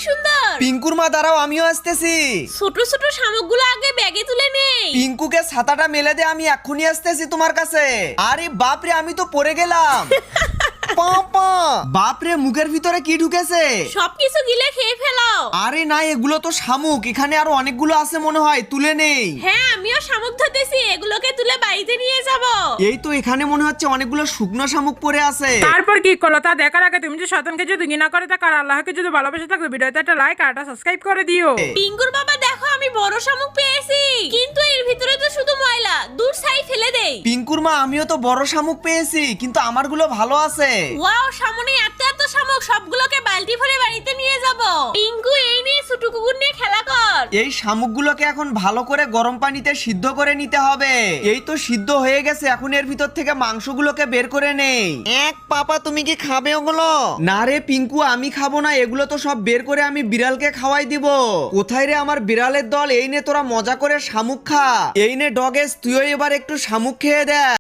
সুন্দর। পিঙ্কুর মা দাঁড়াও, আমিও আসতেছি। ছোট ছোট শামুকগুলো আগে ব্যাগে তুলে নেই। পিঙ্কুকে ছাতাটা মেলে দে, আমি এক্ষুনি আসতেছি তোমার কাছে। আরে বাপরে, আমি তো পড়ে গেলাম। পাপা, বাপরে, মুখের ভিতরে কি ঢুকেছে? সবকিছু গিলে খেয়ে ফেলো। আরে না, এগুলো তো শামুক। এখানে আরো অনেকগুলো আছে মনে হয়, তুলে নেই। হ্যাঁ, আমিও শামুক ধরতেছি, এগুলোকে তুলে বাড়িতে নিয়ে যাব। এই তো এখানে মনে হচ্ছে অনেকগুলো শুকনো শামুক পড়ে আছে। তারপর কি করলো তা দেখার আগে তুমি যে শয়তানকে যদি ঘৃণা করে থাকো আর আল্লাহকে যদি ভালোবেসে থাকো, ভিডিওতে একটা লাইক আর একটা সাবস্ক্রাইব করে দিও। পিঙ্কুর বাবা দেখো, আমি বড় শামুক পেয়েছি, কিন্তু এর ভিতরে তো শুধু ময়লা। দূর সাই ফেলে দেই। পিঙ্কুর মা, আমিও তো বড় শামুক পেয়েছি, কিন্তু আমারগুলো ভালো আছে। ওয়াও, সামনে এত এত শামুক, সবগুলোকে বালতি ভরে বাড়িতে নিয়ে যাব। পিঙ্কু, এই নিয়ে ছোট কুকুর নিয়ে খেলা কর। এই শামুকগুলোকে এখন ভালো করে গরম পানিতে সিদ্ধ করে নিতে হবে। এই তো সিদ্ধ হয়ে গেছে, এখন এর ভিতর থেকে মাংসগুলোকে বের করে নেই। পাপা, তুমি কি খাবে ওগুলো? না রে পিঙ্কু, আমি খাবো না, এগুলো তো সব বের করে আমি বিড়ালকে খাওয়াই দিব। কোথায় রে আমার বিড়ালের দল? এই নে তোরা মজা করে শামুক খা। এই নে ডগেস, তুইও এবার একটু শামুক খেয়ে দেখ।